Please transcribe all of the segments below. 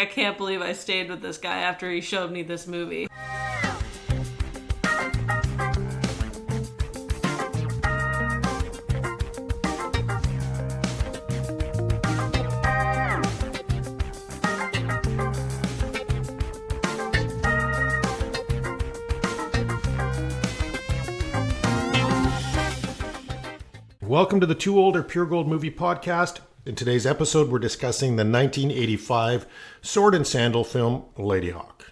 I can't believe I stayed with this guy after he showed me this movie. Welcome to the Two Older Pure Gold Movie Podcast. In today's episode, we're discussing the 1985 sword and sandal film, Ladyhawke.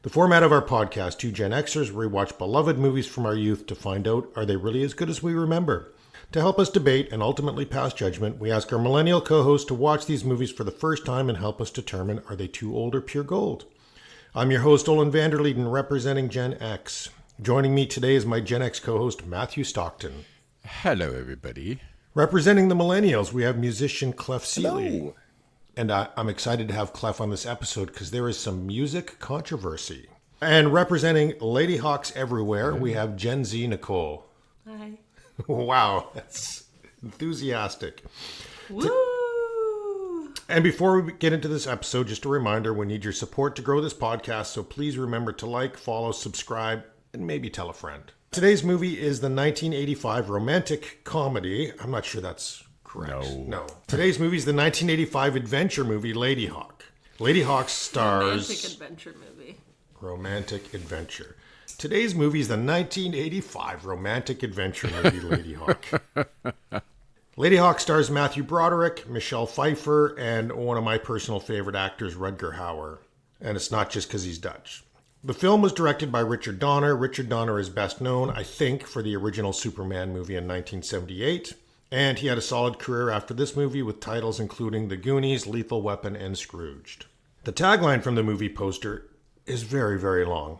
The format of our podcast, two Gen Xers rewatch beloved movies from our youth to find out, are they really as good as we remember? To help us debate and ultimately pass judgment, we ask our millennial co-host to watch these movies for the first time and help us determine, are they too old or pure gold? I'm your host, Olen Vanderleeden, representing Gen X. Joining me today is my Gen X co-host, Matthew Stockton. Hello, everybody. Representing the millennials, we have musician Clef Seeley. Hello. And I'm excited to have Clef on this episode because there is some music controversy. And representing Ladyhawks everywhere, we have Gen Z Nicole. Hi. Wow, that's enthusiastic. Woo! And before we get into this episode, just a reminder, we need your support to grow this podcast, so please remember to like, follow, subscribe, and maybe tell a friend. Today's movie is the 1985 romantic comedy. I'm not sure that's correct. No. Today's movie is the 1985 adventure movie, Ladyhawke. Ladyhawke stars... Romantic adventure movie. Romantic adventure. Today's movie is the 1985 romantic adventure movie, Ladyhawke. Ladyhawke stars Matthew Broderick, Michelle Pfeiffer, and one of my personal favorite actors, Rutger Hauer. And it's not just because he's Dutch. The film was directed by Richard Donner. Richard Donner is best known, I think, for the original Superman movie in 1978. And he had a solid career after this movie with titles including The Goonies, Lethal Weapon, and Scrooged. The tagline from the movie poster is very, very long.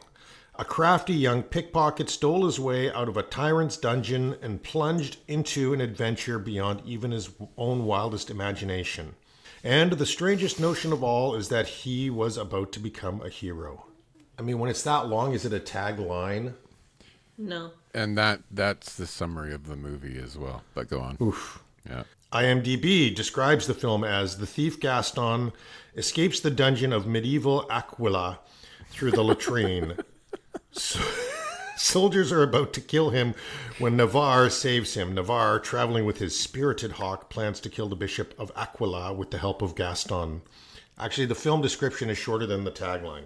A crafty young pickpocket stole his way out of a tyrant's dungeon and plunged into an adventure beyond even his own wildest imagination. And the strangest notion of all is that he was about to become a hero. I mean, when it's that long, is it a tagline? No. And that's the summary of the movie as well. But go on. Oof. Yeah. IMDb describes the film as the thief Gaston escapes the dungeon of medieval Aquila through the latrine. Soldiers are about to kill him when Navarre saves him. Navarre, traveling with his spirited hawk, plans to kill the Bishop of Aquila with the help of Gaston. Actually, the film description is shorter than the tagline.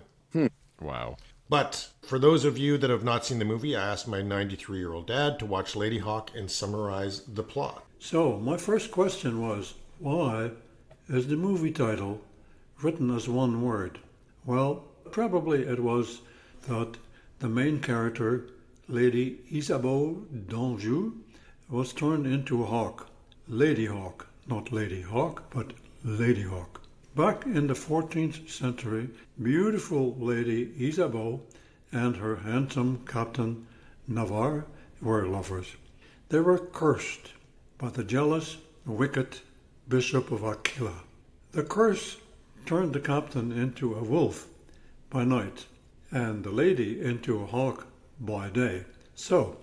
Wow. But for those of you that have not seen the movie, I asked my 93-year-old dad to watch Ladyhawke and summarize the plot. So, my first question was, why is the movie title written as one word? Well, probably it was that the main character, Lady Isabeau d'Anjou, was turned into a hawk. Ladyhawke, not Ladyhawke, but Ladyhawke. Back in the 14th century, beautiful Lady Isabeau and her handsome captain Navarre were lovers. They were cursed by the jealous, wicked Bishop of Aquila. The curse turned the captain into a wolf by night and the lady into a hawk by day. So,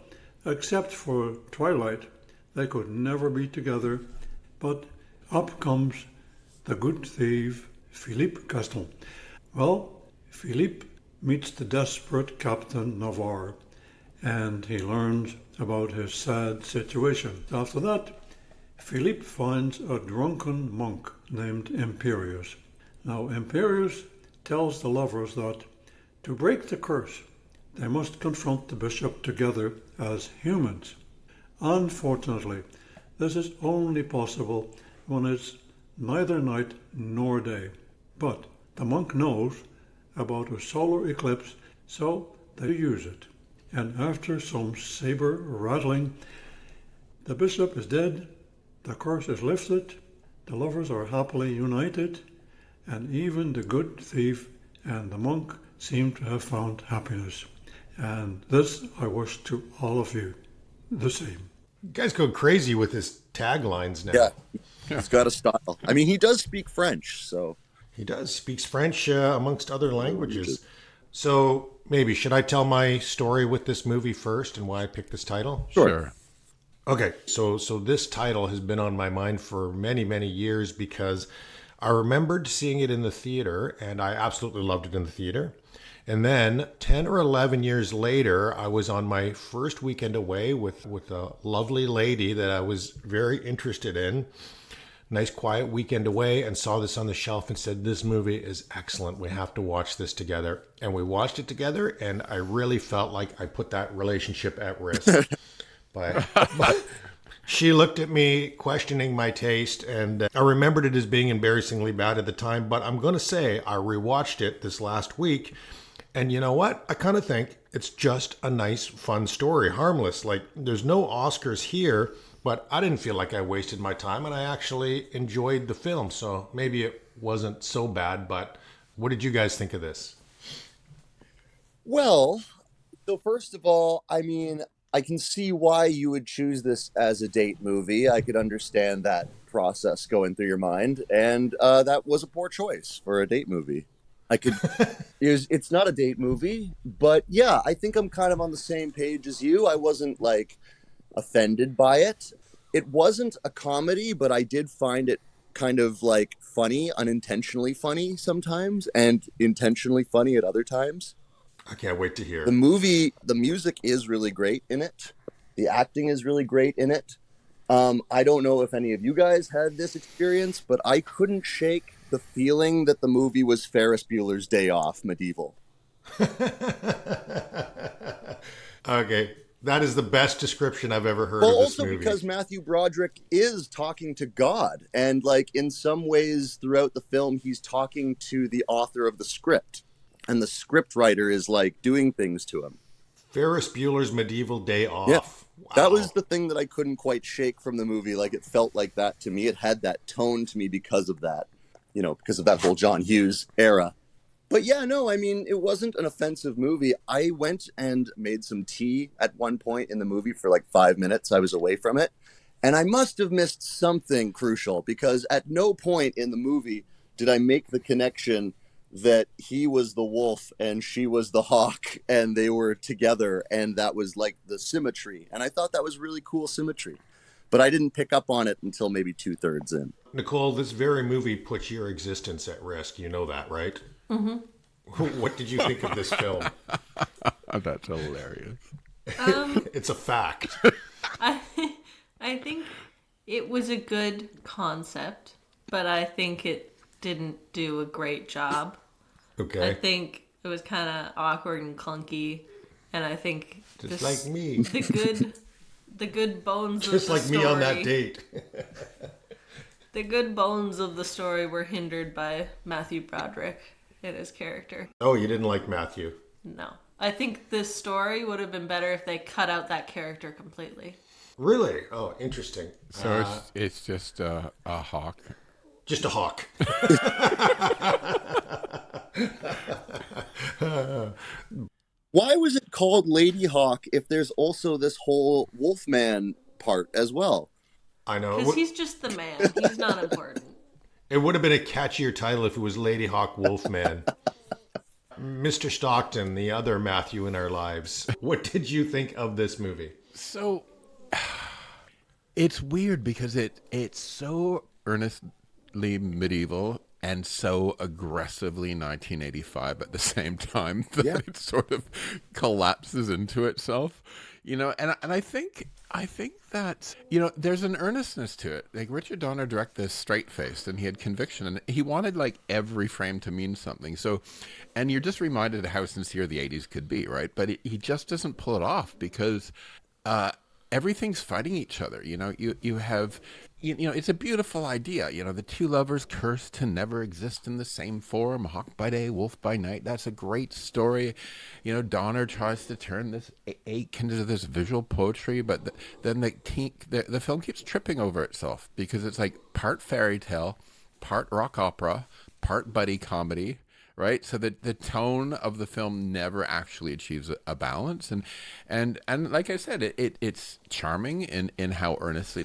except for twilight, they could never be together, but up comes the good thief, Philippe Gaston. Well, Philippe meets the desperate Captain Navarre, and he learns about his sad situation. After that, Philippe finds a drunken monk named Imperius. Now, Imperius tells the lovers that to break the curse, they must confront the bishop together as humans. Unfortunately, this is only possible when it's neither night nor day. But the monk knows about a solar eclipse, so they use it. And after some saber rattling, the bishop is dead, the curse is lifted, the lovers are happily united, and even the good thief and the monk seem to have found happiness. And this I wish to all of you the same. You guys go crazy with his taglines now. Yeah, he's got a style. I mean, he does speak French, so. He does. Speaks French amongst other languages. So maybe, should I tell my story with this movie first and why I picked this title? Sure. Okay, so this title has been on my mind for many, many years because I remembered seeing it in the theater, and I absolutely loved it in the theater. And then 10 or 11 years later, I was on my first weekend away with a lovely lady that I was very interested in. Nice quiet weekend away, and saw this on the shelf and said, this movie is excellent. We have to watch this together. And we watched it together, and I really felt like I put that relationship at risk. but she looked at me questioning my taste, and I remembered it as being embarrassingly bad at the time. But I'm going to say I rewatched it this last week, and you know what? I kind of think it's just a nice, fun story, harmless. Like, there's no Oscars here, but I didn't feel like I wasted my time, and I actually enjoyed the film. So maybe it wasn't so bad, but what did you guys think of this? Well, so first of all, I mean, I can see why you would choose this as a date movie. I could understand that process going through your mind, and that was a poor choice for a date movie. It's not a date movie, but yeah, I think I'm kind of on the same page as you. I wasn't like offended by it. It wasn't a comedy, but I did find it kind of like funny, unintentionally funny sometimes, and intentionally funny at other times. I can't wait to hear. The movie, the music is really great in it. The acting is really great in it. I don't know if any of you guys had this experience, but I couldn't shake the feeling that the movie was Ferris Bueller's Day Off medieval. Okay. That is the best description I've ever heard Well, of this also movie. because Matthew Broderick is talking to God. And like in some ways throughout the film, he's talking to the author of the script. And the script writer is like doing things to him. Ferris Bueller's Medieval Day Off. Yeah. Wow. That was the thing that I couldn't quite shake from the movie. Like it felt like that to me. It had that tone to me because of that, you know, because of that whole John Hughes era. But yeah, no, I mean, it wasn't an offensive movie. I went and made some tea at one point in the movie for like 5 minutes. I was away from it. And I must have missed something crucial because at no point in the movie did I make the connection that he was the wolf and she was the hawk and they were together. And that was like the symmetry. And I thought that was really cool symmetry. But I didn't pick up on it until maybe 2/3 in. Nicole, this very movie puts your existence at risk. You know that, right? Mm-hmm. What did you think of this film? That's hilarious. It's a fact. I think it was a good concept, but I think it didn't do a great job. Okay. I think it was kind of awkward and clunky, and I think Just like me. the good bones Just of the like story, me on that date. the good bones of the story were hindered by Matthew Broderick and his character. Oh, you didn't like Matthew? No. I think this story would have been better if they cut out that character completely. Really? Oh, interesting. So it's just a hawk. Just a hawk. Why was it called Ladyhawke if there's also this whole Wolfman part as well? I know. Because he's just the man. He's not important. It would have been a catchier title if it was Ladyhawke Wolfman. Mr. Stockton, the other Matthew in our lives. What did you think of this movie? So it's weird because it's so earnestly medieval and so aggressively 1985 at the same time that it sort of collapses into itself, you know. And I think that, you know, there's an earnestness to it. Like Richard Donner directed this straight-faced, and he had conviction, and he wanted like every frame to mean something. So, and you're just reminded of how sincere the 80s could be, right? But he just doesn't pull it off because everything's fighting each other. You know, you have, you know, it's a beautiful idea. You know, the two lovers cursed to never exist in the same form, hawk by day, wolf by night. That's a great story. You know, Donner tries to turn this ache into this visual poetry, but then the film keeps tripping over itself because it's like part fairy tale, part rock opera, part buddy comedy. Right, so the tone of the film never actually achieves a balance, and like I said, it's charming in how earnestly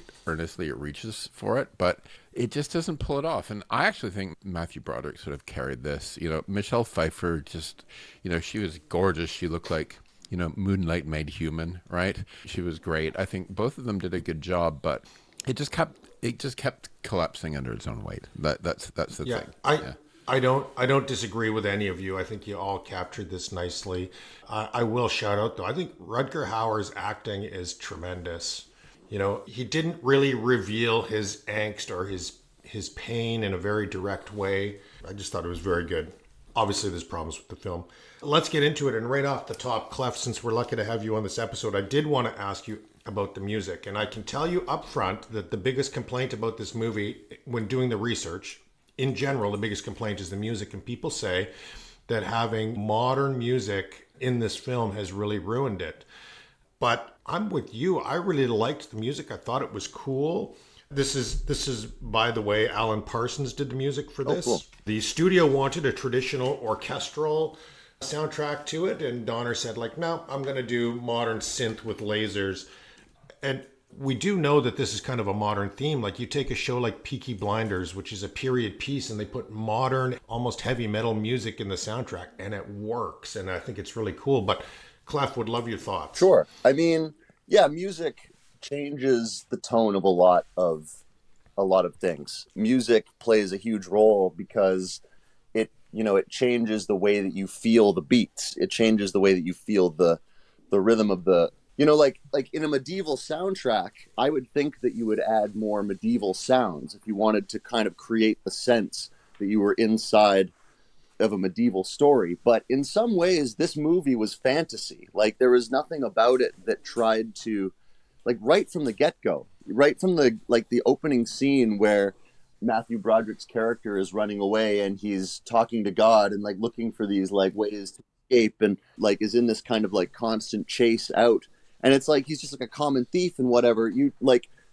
it reaches for it, but it just doesn't pull it off. And I actually think Matthew Broderick sort of carried this. You know, Michelle Pfeiffer just, you know, she was gorgeous. She looked like, you know, moonlight made human. Right, she was great. I think both of them did a good job, but it just kept collapsing under its own weight. That's the Yeah, thing. I don't disagree with any of you. I think you all captured this nicely. I will shout out though. I think Rutger Hauer's acting is tremendous. You know, he didn't really reveal his angst or his pain in a very direct way. I just thought it was very good. Obviously, there's problems with the film. Let's get into it. And right off the top, Clef, since we're lucky to have you on this episode, I did want to ask you about the music. And I can tell you up front that the biggest complaint about this movie, when doing the research, in general, the biggest complaint is the music. And people say that having modern music in this film has really ruined it. But I'm with you. I really liked the music. I thought it was cool. This is by the way, Alan Parsons did the music for this. Cool. The studio wanted a traditional orchestral soundtrack to it, and Donner said, like, no, I'm going to do modern synth with lasers. And we do know that this is kind of a modern theme. Like, you take a show like Peaky Blinders, which is a period piece, and they put modern, almost heavy metal music in the soundtrack, and it works. And I think it's really cool. But Clef, would love your thoughts. Sure. I mean, yeah, music changes the tone of a lot of things. Music plays a huge role because it changes the way that you feel the beats. It changes the way that you feel the rhythm of the, like in a medieval soundtrack, I would think that you would add more medieval sounds if you wanted to kind of create the sense that you were inside of a medieval story. But in some ways, this movie was fantasy. Like, there was nothing about it that tried to, like, right from the get-go, right from the opening scene where Matthew Broderick's character is running away and he's talking to God and like looking for these like ways to escape and like is in this kind of like constant chase out. And it's like he's just like a common thief and whatever.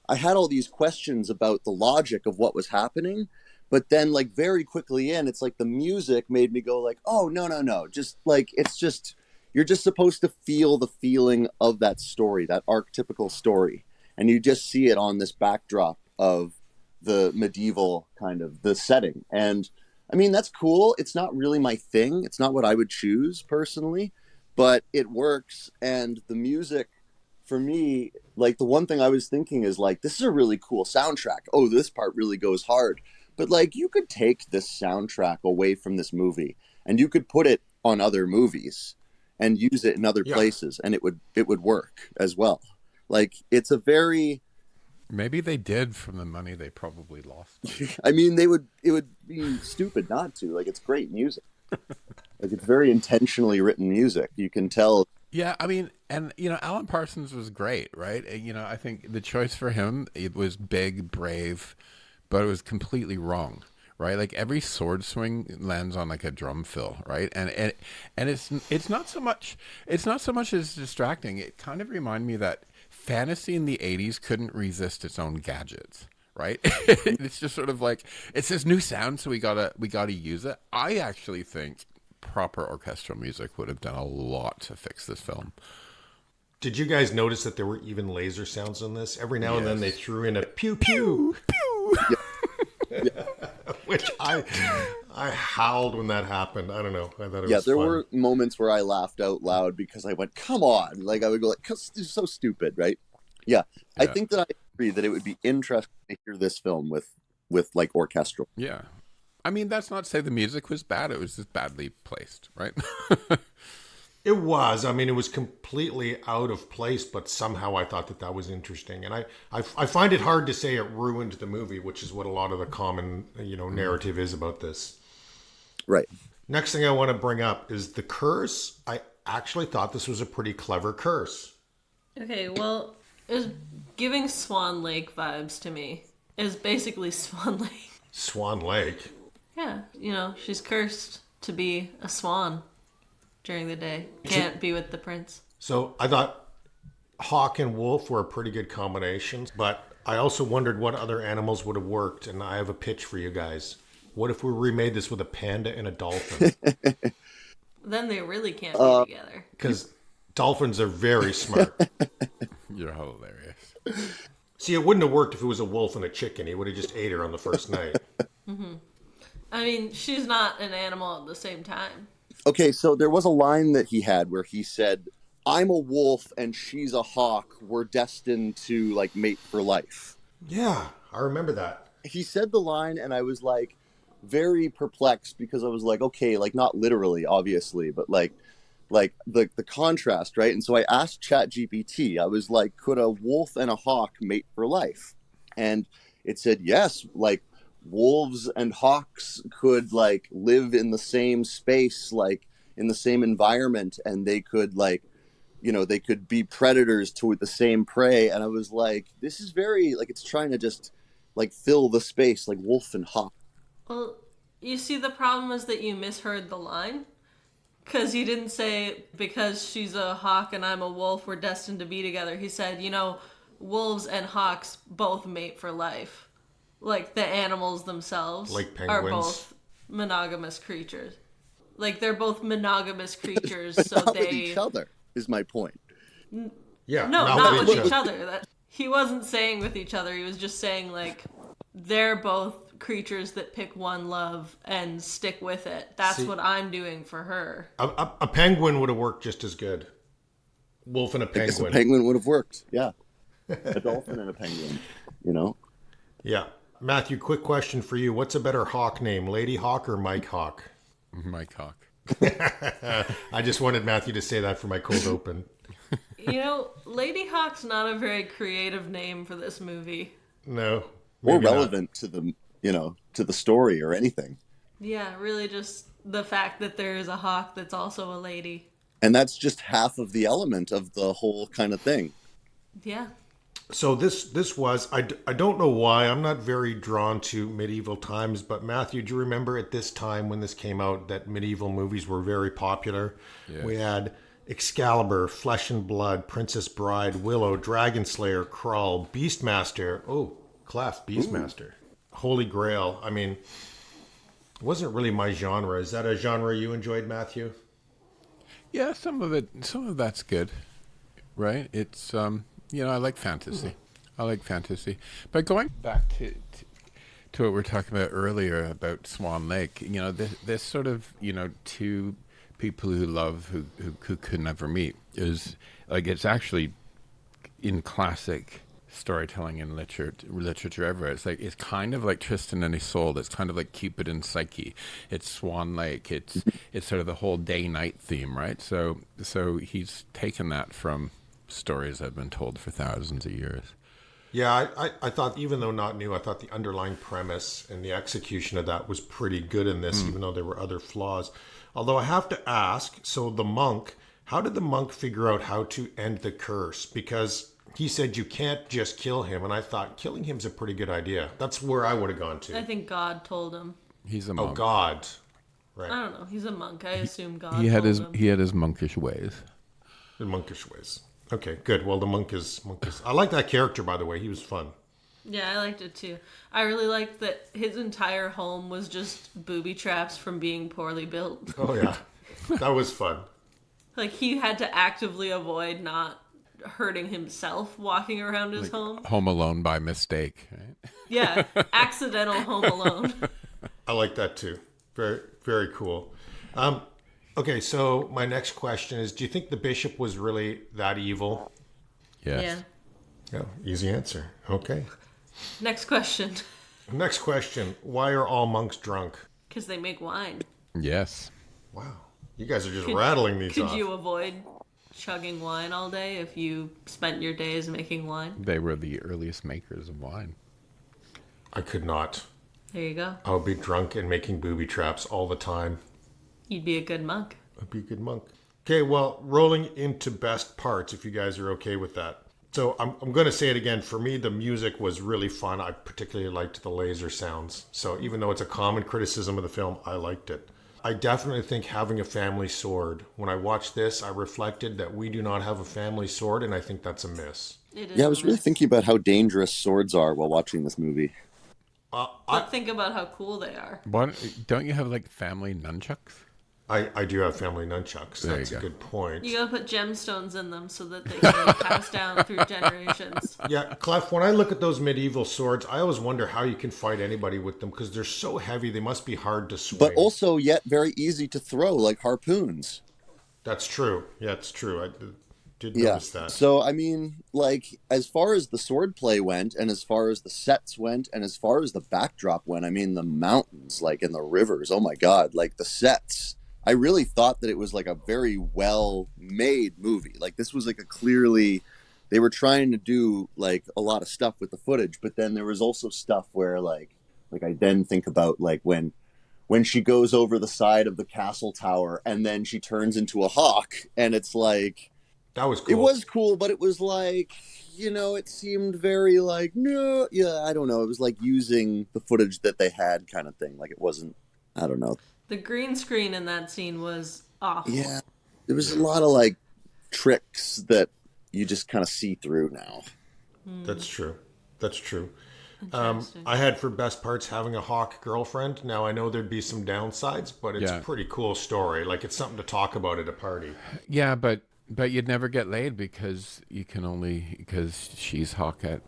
I had all these questions about the logic of what was happening, but then like very quickly it's like the music made me go like, oh no, just like you're just supposed to feel the feeling of that story, that archetypical story, and you just see it on this backdrop of the medieval kind of the setting. And I mean, that's cool. It's not really my thing. It's not what I would choose personally, but it works. And the music for me, like the one thing I was thinking is like, this is a really cool soundtrack. Oh, this part really goes hard. But like, you could take this soundtrack away from this movie and you could put it on other movies and use it in other places and it would work as well. Like, it's a very, Maybe they did from the money they probably lost. I mean, it would be stupid not to. Like, it's great music. Like, it's very intentionally written music. You can tell. Yeah, I mean, and Alan Parsons was great, right? I think the choice for him, it was big, brave, but it was completely wrong, right? Like every sword swing lands on like a drum fill, right? And it's not so much as distracting. It kind of reminded me that fantasy in the 80s couldn't resist its own gadgets, right? It's just sort of like, it's this new sound, so we gotta use it. I actually think proper orchestral music would have done a lot to fix this film. Did you guys notice that there were even laser sounds in this? Every now and then they threw in a pew pew pew, which I howled when that happened. I don't know. I thought it was there fun. were moments where I laughed out loud because I went, "Come on!" Like I would go, "Like, 'cause it's so stupid," right? Yeah, I think that I agree that it would be interesting to hear this film with like orchestral. Yeah, I mean, that's not to say the music was bad. It was just badly placed, right? It was. I mean, it was completely out of place, but somehow I thought that was interesting. And I find it hard to say it ruined the movie, which is what a lot of the common, narrative is about this. Right. Next thing I want to bring up is the curse. I actually thought this was a pretty clever curse. Okay, well, it was giving Swan Lake vibes to me. It was basically Swan Lake. Swan Lake? Yeah, she's cursed to be a swan during the day. Can't be with the prince. So I thought hawk and wolf were a pretty good combination, but I also wondered what other animals would have worked, and I have a pitch for you guys. What if we remade this with a panda and a dolphin? Then they really can't be together. Because dolphins are very smart. You're hilarious. See, it wouldn't have worked if it was a wolf and a chicken. He would have just ate her on the first night. Mm-hmm. I mean, she's not an animal at the same time. Okay, so there was a line that he had where he said, "I'm a wolf and she's a hawk. We're destined to like mate for life." Yeah, I remember that. He said the line, and I was like very perplexed because I was like, okay, like not literally, obviously, but like the contrast, right? And so I asked ChatGPT. I was like, could a wolf and a hawk mate for life? And it said yes, like wolves and hawks could like live in the same space, like in the same environment, and they could like, you know, they could be predators to the same prey. And I was like, this is very like, it's trying to just like fill the space like wolf and hawk. Well, you see, the problem is that you misheard the line. Because he didn't say, because she's a hawk and I'm a wolf, we're destined to be together. He said, you know, wolves and hawks both mate for life. Like, the animals themselves Like are penguins. both monogamous creatures. Like, they're both monogamous creatures, But so not with they... each other is my point. Yeah, No, not with each other. He wasn't saying with each other. He was just saying, like, they're both creatures that pick one love and stick with it. That's what I'm doing for her. A penguin would have worked just as good. Wolf and a I guess a penguin. penguin would have worked. Yeah. A dolphin and a penguin, you know? Yeah. Matthew, quick question for you. What's a better hawk name, Ladyhawk or Mike Hawk? Mike Hawk. I just wanted Matthew to say that for my cold open. You know, Ladyhawke's not a very creative name for this movie. No. Or maybe not. relevant to the, you know, to the story or anything. Yeah, really just the fact that there is a hawk that's also a lady. And that's just half of the element of the whole kind of thing. Yeah. So this was, I don't know why, I'm not very drawn to medieval times, but Matthew, do you remember at this time when this came out that medieval movies were very popular? Yes. We had Excalibur, Flesh and Blood, Princess Bride, Willow, Dragon Slayer, Krull, Beastmaster, Clef, Beastmaster, Holy Grail. I mean, it wasn't really my genre. Is that a genre you enjoyed, Matthew? Yeah, some of that's good, right? It's you know, I like fantasy. But going back to what we were talking about earlier about Swan Lake, you know, this sort of, you know, two people who love who could never meet is like, it's actually in classic storytelling and literature everywhere. It's kind of like Tristan and Isolde. It's kind of like Cupid and Psyche. It's Swan Lake. It's sort of the whole day-night theme, right? So he's taken that from stories that have been told for thousands of years. Yeah, I thought, even though not new, I thought the underlying premise and the execution of that was pretty good in this, even though there were other flaws. Although I have to ask, so the monk, how did the monk figure out how to end the curse? Because he said you can't just kill him, and I thought killing him's a pretty good idea. That's where I would have gone to. I think God told him. He's a monk. Oh, God. Right. I don't know. He's a monk. I assume God He had told him. he had his monkish ways. The monkish ways. Okay, good. Well, the monk is... I like that character, by the way. He was fun. Yeah, I liked it too. I really liked that his entire home was just booby traps from being poorly built. Oh, yeah. That was fun. Like, he had to actively avoid not hurting himself walking around his home. Home Alone by mistake, right? Yeah, accidental home alone. I like that too. Very, very cool. Okay, so my next question is, do you think the bishop was really that evil? Yes. Yeah. Yeah, easy answer. Okay. Next question. Next question. Why are all monks drunk? Because they make wine. Yes. Wow. You guys are just rattling these Could off. you avoid chugging wine all day if you spent your days making wine? They were the earliest makers of wine. I could not. There you go. I would be drunk and making booby traps all the time. You'd be a good monk. I'd be a good monk. Okay, well, rolling into best parts, if you guys are okay with that. So I'm going to say it again. For me, the music was really fun. I particularly liked the laser sounds. So even though it's a common criticism of the film, I liked it. I definitely think having a family sword. When I watched this, I reflected that we do not have a family sword, and I think that's a miss. It is Yeah, I was a really mess. thinking about how dangerous swords are while watching this movie. But think about how cool they are. Don't you have like family nunchucks? I do have family nunchucks. There That's you a go. good point. You gotta put gemstones in them so that they can pass down through generations. Yeah, Clef, when I look at those medieval swords, I always wonder how you can fight anybody with them because they're so heavy. They must be hard to swing. But also yet very easy to throw, like harpoons. That's true. Yeah, it's true. Did Yeah. notice that. So, I mean, like, as far as the sword play went, and as far as the sets went, and as far as the backdrop went, I mean, the mountains, like, and the rivers, oh my God, like, the sets. I really thought that it was, like, a very well-made movie. Like, this was, like, a clearly... They were trying to do, like, a lot of stuff with the footage, but then there was also stuff where, like I then think about, like, when she goes over the side of the castle tower, and then she turns into a hawk, and it's like... That was cool. It was cool, but it was like, it seemed very like, no, yeah, I don't know. It was like using the footage that they had kind of thing. Like it wasn't, I don't know. The green screen in that scene was awful. Yeah, there was a lot of like tricks that you just kind of see through now. That's true. That's true. Interesting. I had for best parts having a hawk girlfriend. Now I know there'd be some downsides, but it's a pretty cool story. Like it's something to talk about at a party. Yeah, but you'd never get laid because she's hawk at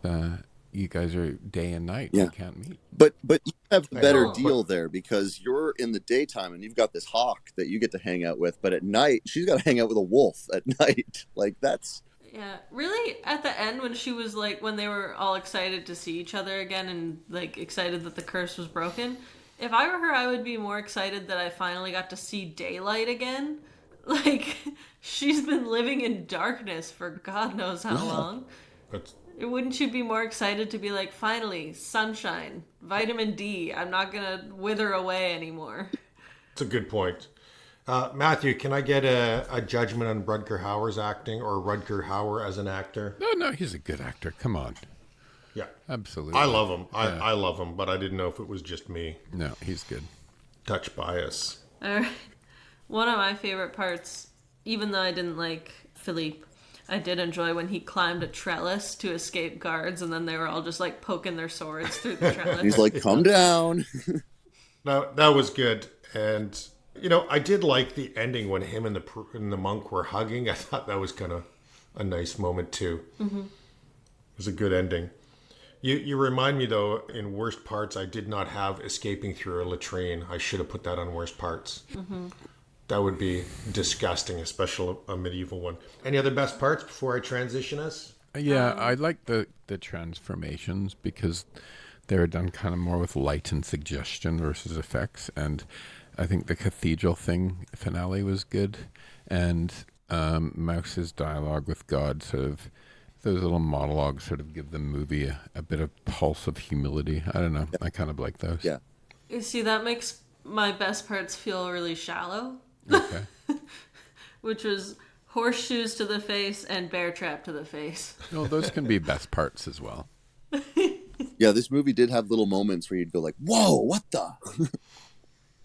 you guys are day and night. Yeah. You can't meet. But you have a better know, deal there because you're in the daytime and you've got this hawk that you get to hang out with, but at night she's got to hang out with a wolf at night. Like that's... Yeah, really, at the end when she was like, when they were all excited to see each other again and like excited that the curse was broken, if I were her, I would be more excited that I finally got to see daylight again. Like, she's been living in darkness for God knows how long. But Wouldn't you be more excited to be like, finally, sunshine, vitamin D, I'm not going to wither away anymore? it's a good point. Matthew, can I get a judgment on Rutger Hauer's acting or Rutger Hauer as an actor? No, he's a good actor. Come on. Yeah. Absolutely. I love him. I love him, but I didn't know if it was just me. No, he's good. Touch bias. All right. One of my favorite parts, even though I didn't like Philippe, I did enjoy when he climbed a trellis to escape guards, and then they were all just like poking their swords through the trellis. He's like, calm down. That was good. And, I did like the ending when him and the monk were hugging. I thought that was kind of a nice moment, too. Mm-hmm. It was a good ending. You remind me, though, in worst parts, I did not have escaping through a latrine. I should have put that on worst parts. Mm-hmm. That would be disgusting, especially a medieval one. Any other best parts before I transition us? Yeah, I like the transformations because they were done kind of more with light and suggestion versus effects. And I think the cathedral finale was good. And Mouse's dialogue with God, sort of, those little monologues sort of give the movie a bit of pulse of humility. I don't know. Yeah. I kind of like those. Yeah. You see, that makes my best parts feel really shallow. Okay. Which was horseshoes to the face and bear trap to the face. No, those can be best parts as well. Yeah, this movie did have little moments where you'd go like, whoa, what the?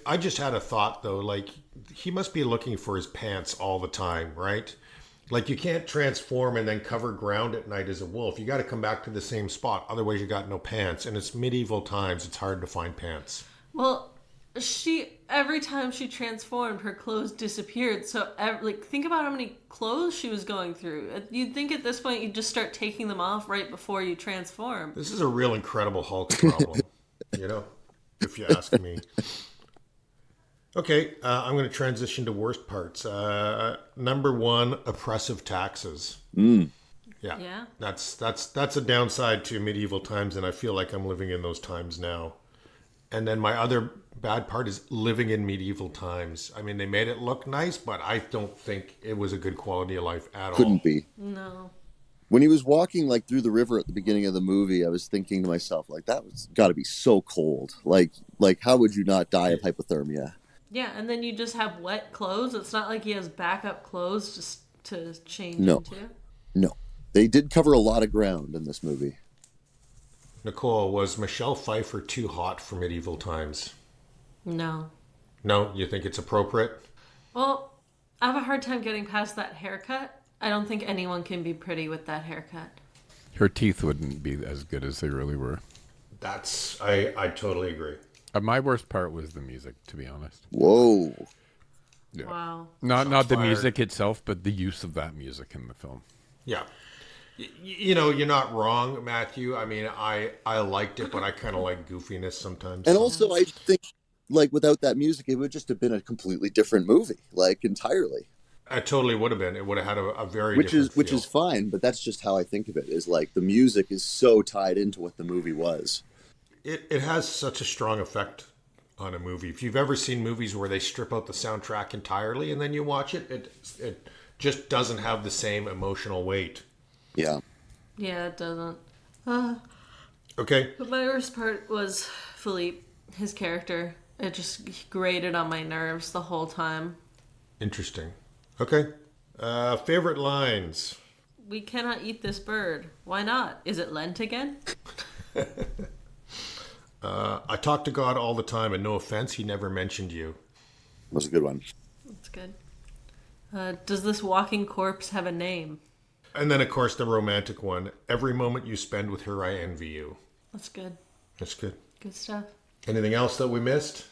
I just had a thought, though. Like, he must be looking for his pants all the time, right? Like, you can't transform and then cover ground at night as a wolf. You got to come back to the same spot. Otherwise, you got no pants. And it's medieval times. It's hard to find pants. Well, every time she transformed, her clothes disappeared. So, think about how many clothes she was going through. You'd think at this point you'd just start taking them off right before you transform. This is a real Incredible Hulk problem, if you ask me. Okay, I'm going to transition to worst parts. Number one, oppressive taxes. Yeah. That's a downside to medieval times, and I feel like I'm living in those times now. And then my other bad part is living in medieval times. I mean, they made it look nice, but I don't think it was a good quality of life at all. Couldn't be. No. When he was walking like through the river at the beginning of the movie, I was thinking to myself, like, that was got to be so cold. Like how would you not die of hypothermia? Yeah, and then you just have wet clothes. It's not like he has backup clothes just to change No. into. No. They did cover a lot of ground in this movie. Nicole, was Michelle Pfeiffer too hot for medieval times? No. No? You think it's appropriate? Well, I have a hard time getting past that haircut. I don't think anyone can be pretty with that haircut. Her teeth wouldn't be as good as they really were. I totally agree. My worst part was the music, to be honest. Whoa. Yeah. Wow. Not the fired. music itself, but the use of that music in the film. Yeah. You're not wrong, Matthew. I mean, I liked it, but I kind of like goofiness sometimes. And also, I think, like, without that music, it would just have been a completely different movie, like, entirely. It totally would have been. It would have had a very which different which feel. is fine, but that's just how I think of it. Is like the music is so tied into what the movie was. It has such a strong effect on a movie. If you've ever seen movies where they strip out the soundtrack entirely and then you watch it, it just doesn't have the same emotional weight. Yeah. Yeah, it doesn't. Okay. But my worst part was Philippe, his character. It just grated on my nerves the whole time. Interesting. Okay. Favorite lines? We cannot eat this bird. Why not? Is it Lent again? I talk to God all the time, and no offense, he never mentioned you. That was a good one. That's good. Does this walking corpse have a name? And then, of course, the romantic one. Every moment you spend with her, I envy you. That's good. That's good. Good stuff. Anything else that we missed?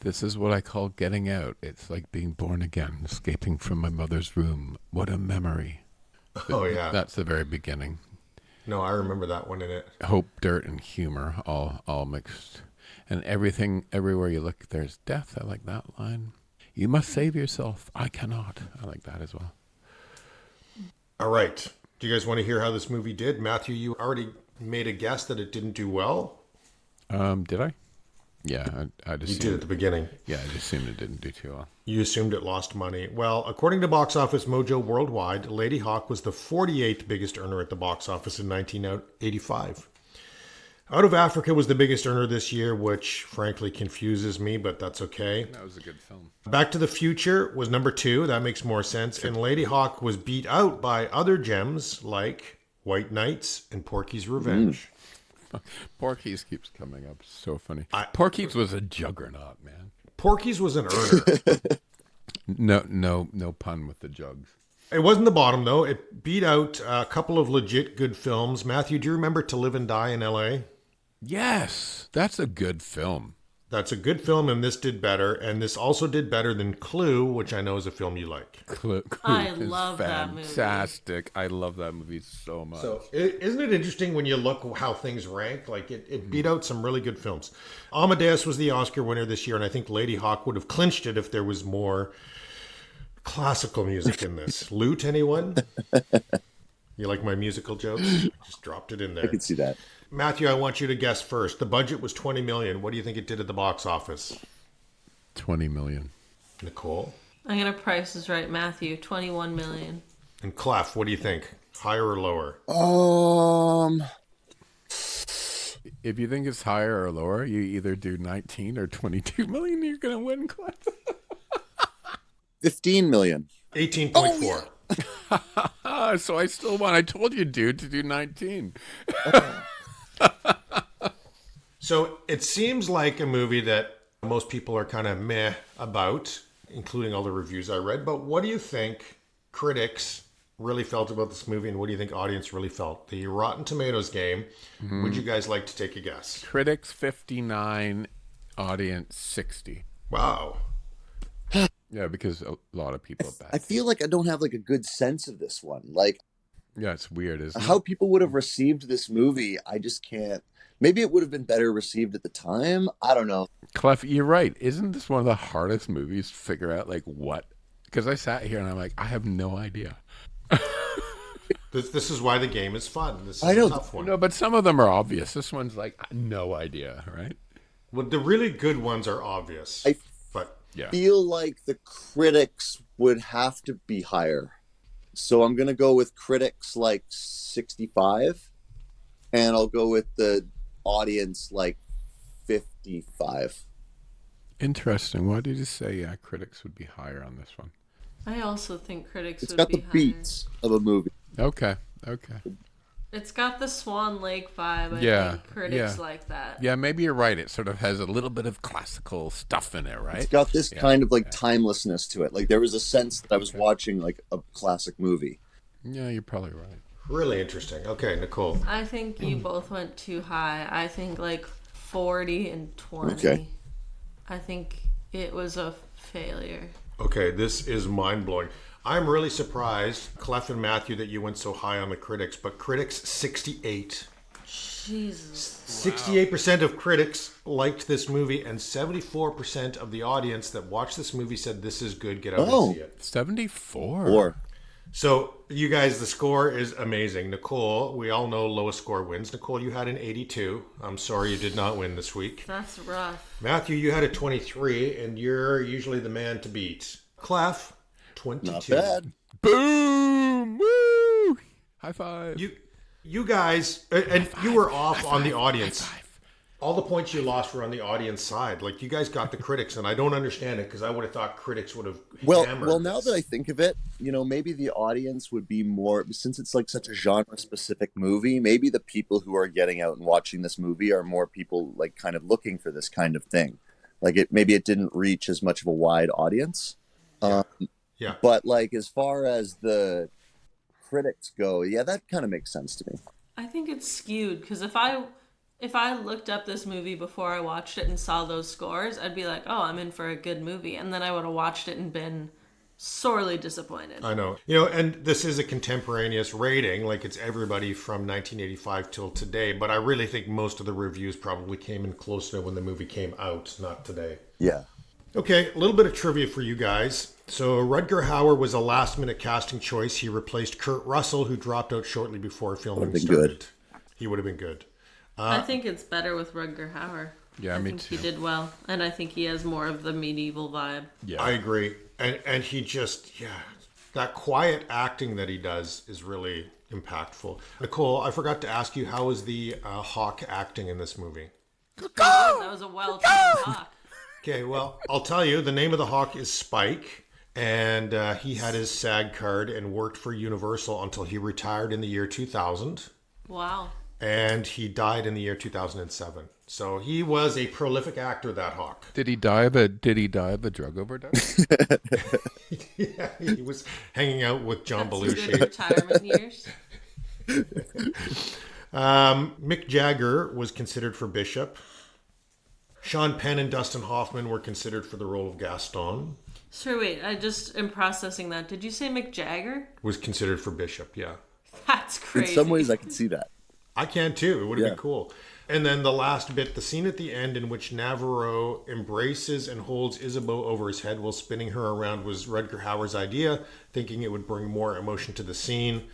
This is what I call getting out. It's like being born again, escaping from my mother's room. What a memory. Oh, yeah. That's the very beginning. No, I remember that one in it. Hope, dirt, and humor all mixed. And everything, everywhere you look, there's death. I like that line. You must save yourself. I cannot. I like that as well. All right. Do you guys want to hear how this movie did? Matthew, you already made a guess that it didn't do well. Did I? Yeah, I just You did at the beginning. Yeah, I just assumed it didn't do too well. You assumed it lost money. Well, according to Box Office Mojo Worldwide, Ladyhawke was the 48th biggest earner at the box office in 1985. Out of Africa was the biggest earner this year, which frankly confuses me, but that's okay. That was a good film. Back to the Future was number 2. That makes more sense. And Ladyhawke was beat out by other gems like White Knights and Porky's Revenge. Porky's keeps coming up. So funny. Porky's was a juggernaut, man. Porky's was an earner. No pun with the jugs. It wasn't the bottom, though. It beat out a couple of legit good films. Matthew, do you remember To Live and Die in L.A.? Yes, that's a good film. That's a good film, and this did better. And this also did better than Clue, which I know is a film you like. Clue I is love that movie. Fantastic. I love that movie so much. So isn't it interesting when you look how things rank? Like it beat out some really good films. Amadeus was the Oscar winner this year, and I think Ladyhawke would have clinched it if there was more classical music in this. Lute, anyone? You like my musical jokes? Just dropped it in there. I could see that. Matthew, I want you to guess first. The budget was $20 million. What do you think it did at the box office? 20 million. Nicole? I'm gonna Price is Right, Matthew. 21 million. And Clef, what do you think? Higher or lower? If you think it's higher or lower, you either do 19 or 22 million. You're gonna win, Cliff. 15 million. 18.4. So I still won. I told you, dude, to do 19. So it seems like a movie that most people are kind of meh about, including all the reviews I read. But what do you think critics really felt about this movie, and what do you think audience really felt? The Rotten Tomatoes game. Would you guys like to take a guess? Critics 59, audience 60. Wow. Yeah, because a lot of people are I bad. feel like I don't have like a good sense of this one. Like Yeah, it's weird, isn't it? how people would have received this movie, I just can't. Maybe it would have been better received at the time. I don't know. Clef, you're right. Isn't this one of the hardest movies to figure out, like, what? Because I sat here and I'm like, I have no idea. This is why the game is fun. This is I know. a tough one. No, but some of them are obvious. This one's like, no idea, right? Well, the really good ones are obvious. But Yeah. Feel like the critics would have to be higher. So I'm going to go with critics like 65, and I'll go with the audience like 55. Interesting. Why did you say critics would be higher on this one? I also think critics It's would got be the higher. beats of a movie. Okay. It's got the Swan Lake vibe. I Yeah, think critics yeah. like that. Yeah, maybe you're right. It sort of has a little bit of classical stuff in it, right? It's got this kind of like timelessness to it. Like there was a sense that I was watching like a classic movie. Yeah, you're probably right. really interesting. Okay, Nicole. I think you both went too high. I think like 40 and 20. Okay. I think it was a failure. Okay, this is mind-blowing. I'm really surprised, Clef and Matthew, that you went so high on the critics, but critics 68, Jesus. 68% of critics liked this movie, and 74% of the audience that watched this movie said this is good, get out and see it. 74. Or So, you guys, the score is amazing. Nicole, we all know lowest score wins. Nicole, you had an 82. I'm sorry you did not win this week. That's rough. Matthew, you had a 23, and you're usually the man to beat. Clef, 22. not bad. Boom! Woo! High five. You guys, and you were off on the audience. High five. All the points you lost were on the audience side. Like, you guys got the critics, and I don't understand it because I would have thought critics would have hammered Well, now this. that I think of it, maybe the audience would be more, since it's like such a genre-specific movie, maybe the people who are getting out and watching this movie are more people like kind of looking for this kind of thing. Like maybe it didn't reach as much of a wide audience. Yeah. But like as far as the critics go, yeah, that kind of makes sense to me. I think it's skewed because if I looked up this movie before I watched it and saw those scores, I'd be like, oh, I'm in for a good movie. And then I would have watched it and been sorely disappointed. I know. And this is a contemporaneous rating. Like, it's everybody from 1985 till today. But I really think most of the reviews probably came in closer when the movie came out, not today. Yeah. Okay, a little bit of trivia for you guys. So Rutger Hauer was a last-minute casting choice. He replaced Kurt Russell, who dropped out shortly before filming Would've been started. good. He would have been good. I think it's better with Rutger Hauer. Yeah, I me think too. he did well. And I think he has more of the medieval vibe. Yeah. I agree. And he just, that quiet acting that he does is really impactful. Nicole, I forgot to ask you, how was the hawk acting in this movie? That was a well-trained hawk. Okay, well, I'll tell you, the name of the hawk is Spike, and he had his SAG card and worked for Universal until he retired in the year 2000, Wow. and he died in the year 2007. So he was a prolific actor, that hawk. Did he die of a drug overdose? Yeah, he was hanging out with John That's his Belushi. good retirement years. Mick Jagger was considered for Bishop. Sean Penn and Dustin Hoffman were considered for the role of Gaston. Sure, wait. I just am processing that. Did you say Mick Jagger? Was considered for Bishop, yeah. That's crazy. In some ways, I can see that. I can too. It would have Yeah. been cool. And then the last bit, the scene at the end in which Navarro embraces and holds Isabeau over his head while spinning her around was Rutger Hauer's idea, thinking it would bring more emotion to the scene.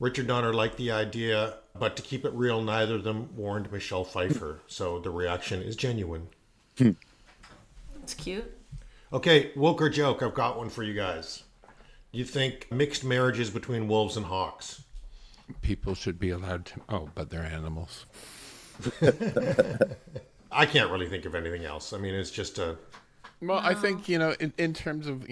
Richard Donner liked the idea, but to keep it real, neither of them warned Michelle Pfeiffer. So the reaction is genuine. That's cute. Okay, woke or joke, I've got one for you guys. You think mixed marriages between wolves and hawks? People should be allowed to. Oh, but they're animals. I can't really think of anything else. I mean, it's just a... Well, I think, in terms of,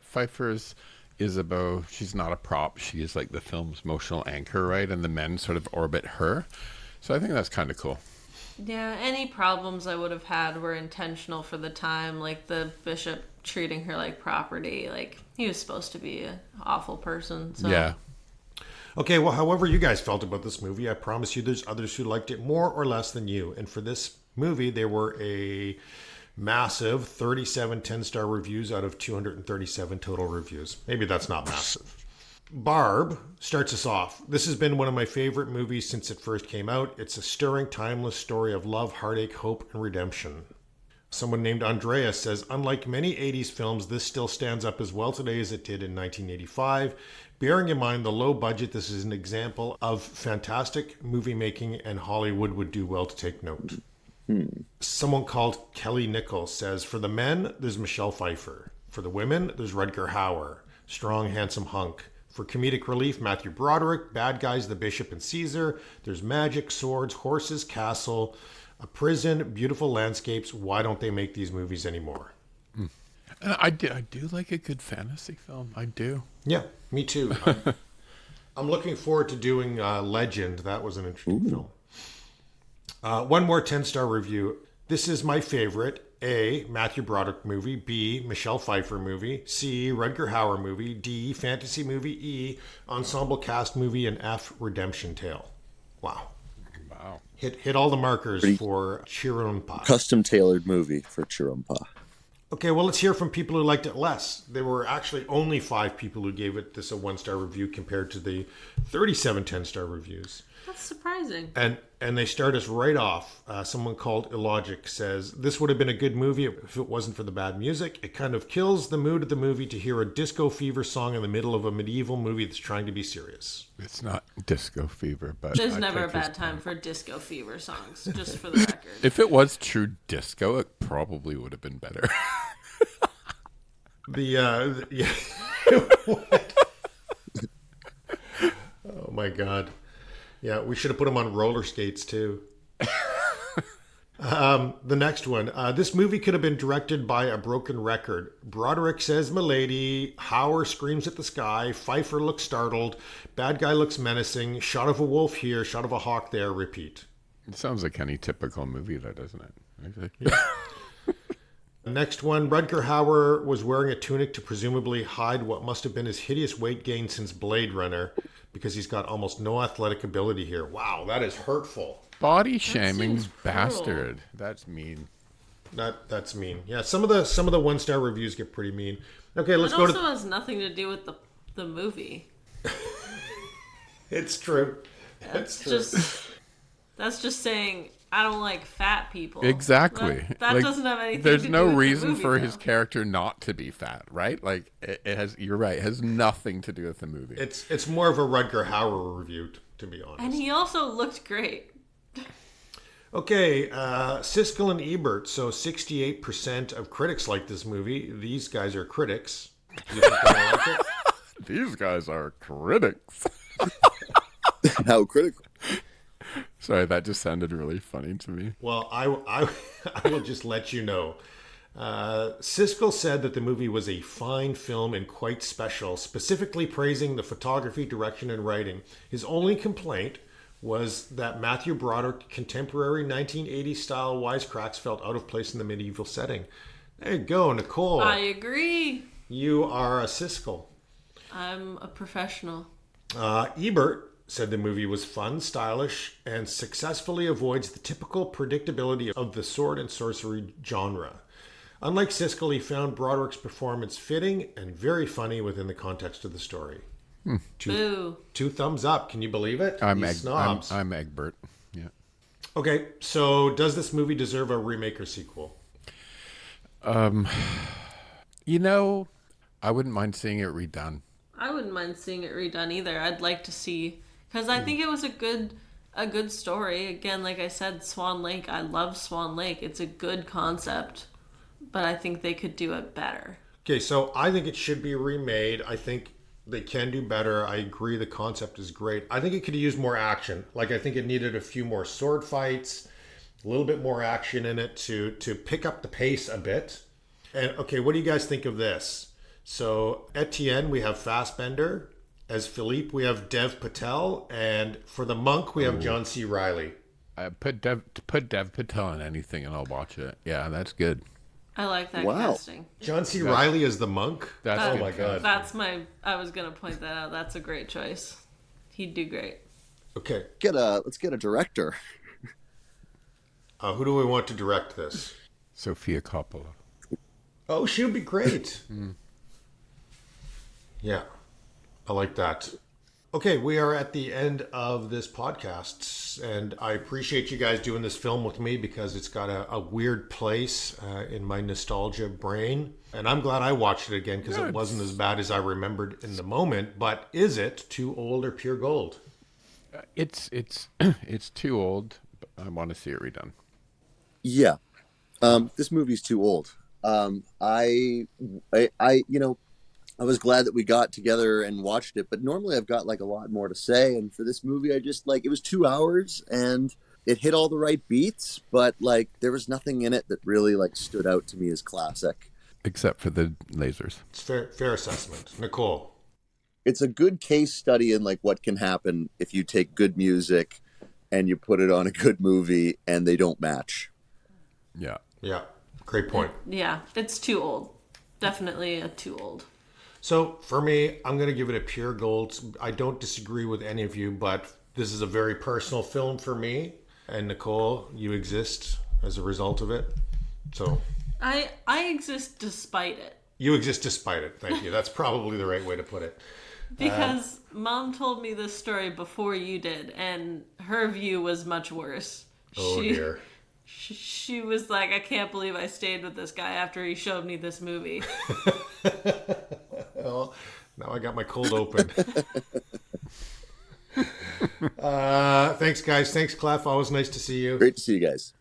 Pfeiffer's Isabeau, she's not a prop. She is like the film's emotional anchor, right? And the men sort of orbit her. So I think that's kind of cool. Yeah, any problems I would have had were intentional for the time, like the bishop treating her like property. Like, he was supposed to be an awful person. So. Yeah. Okay, well, however you guys felt about this movie, I promise you there's others who liked it more or less than you. And for this movie, there were a massive 37 10-star reviews out of 237 total reviews. Maybe that's not massive. Barb starts us off. This has been one of my favorite movies since it first came out. It's a stirring, timeless story of love, heartache, hope, and redemption. Someone named Andrea says, unlike many 80s films, this still stands up as well today as it did in 1985. Bearing in mind the low budget, this is an example of fantastic movie making, and Hollywood would do well to take note. Someone called Kelly Nicole says, for the men, there's Michelle Pfeiffer. For the women, there's Rutger Hauer, strong, handsome hunk. For comedic relief, Matthew Broderick, bad guys, the Bishop and Caesar. There's magic, swords, horses, castle, a prison, beautiful landscapes. Why don't they make these movies anymore? And I do like a good fantasy film. I do. Yeah, me too. I'm looking forward to doing Legend. That was an interesting film. One more 10-star review. This is my favorite. A, Matthew Broderick movie. B, Michelle Pfeiffer movie. C, Rutger Hauer movie. D, fantasy movie. E, ensemble cast movie. And F, redemption tale. Wow. Wow. Hit all the markers for Chirumpa. Custom tailored movie for Chirumpa. Okay, well, let's hear from people who liked it less. There were actually only 5 people who gave it this a 1-star review compared to the 37 10-star reviews. That's surprising. And And they start us right off. Someone called Illogic says, this would have been a good movie if it wasn't for the bad music. It kind of kills the mood of the movie to hear a disco fever song in the middle of a medieval movie that's trying to be serious. It's not disco fever, but There's never a bad time for disco fever songs, just for the record. If it was true disco, it probably would have been better. Yeah. Oh my God. Yeah, we should have put him on roller skates too. The next one. This movie could have been directed by a broken record. Broderick says "Milady." Hauer screams at the sky. Pfeiffer looks startled. Bad guy looks menacing. Shot of a wolf here. Shot of a hawk there. Repeat. It sounds like any typical movie, though, doesn't it? Yeah. Next one. Rutger Hauer was wearing a tunic to presumably hide what must have been his hideous weight gain since Blade Runner, because he's got almost no athletic ability here. Wow, that is hurtful. Body shaming seems bastard. That's mean. That's mean. Yeah, some of the 1-star reviews get pretty mean. Okay, let's It go also to. has nothing to do with the movie. It's true. It's true. That's just saying I don't like fat people. Exactly. That Like, doesn't have anything there's to no do with reason the movie, for though. his character not to be fat, right? Like it has. You're right. It has nothing to do with the movie. It's more of a Rutger Hauer review, to be honest. And he also looked great. Okay, Siskel and Ebert. So 68% of critics like this movie. These guys are critics. Do you think they like it? These guys are critics. How critical. Sorry, that just sounded really funny to me. Well, I will just let you know. Siskel said that the movie was a fine film and quite special, specifically praising the photography, direction, and writing. His only complaint was that Matthew Broderick contemporary 1980s style wisecracks felt out of place in the medieval setting. There you go, Nicole. I agree. You are a Siskel. I'm a professional. Ebert said the movie was fun, stylish, and successfully avoids the typical predictability of the sword and sorcery genre. Unlike Siskel, he found Broderick's performance fitting and very funny within the context of the story. Boo. Two thumbs up. Can you believe it? These snobs. I'm Egbert. Yeah. Okay, so does this movie deserve a remake or sequel? You know, I wouldn't mind seeing it redone. I wouldn't mind seeing it redone either. I'd like to see, because I think it was a good story. Again, like I said, Swan Lake. I love Swan Lake. It's a good concept, but I think they could do it better. Okay, so I think it should be remade. I think they can do better. I agree the concept is great. I think it could use more action. Like, I think it needed a few more sword fights, a little bit more action in it to pick up the pace a bit. And okay, what do you guys think of this? So Etienne, we have Fassbender. As Philippe, we have Dev Patel. And for the monk, we have John C. Reilly. Put Dev Patel in anything and I'll watch it. Yeah, that's good. I like that Wow. casting. John C. Reilly as the monk? That's Oh good my God. I was going to point that out. That's a great choice. He'd do great. Okay, Let's get a director. who do we want to direct this? Sophia Coppola. Oh, she would be great. Yeah, I like that. Okay, we are at the end of this podcast, and I appreciate you guys doing this film with me because it's got a weird place in my nostalgia brain. And I'm glad I watched it again because it wasn't as bad as I remembered in the moment. But is it too old or pure gold? It's too old. But I want to see it redone. Yeah. This movie's too old. I was glad that we got together and watched it, but normally I've got like a lot more to say. And for this movie, I just it was 2 hours and it hit all the right beats, but like there was nothing in it that really like stood out to me as classic. Except for the lasers. It's fair assessment. Nicole. It's a good case study in like what can happen if you take good music and you put it on a good movie and they don't match. Yeah. Yeah, great point. Yeah, it's too old. Definitely a too old. So for me, I'm going to give it a pure gold. I don't disagree with any of you, but this is a very personal film for me. And Nicole, you exist as a result of it. So I exist despite it. you exist despite it. Thank you. That's probably the right way to put it. Because Mom told me this story before you did, and her view was much worse. Oh, dear. She was like, I can't believe I stayed with this guy after he showed me this movie. Well, now I got my cold open. Thanks, guys. Thanks, Clef. Always nice to see you. Great to see you guys.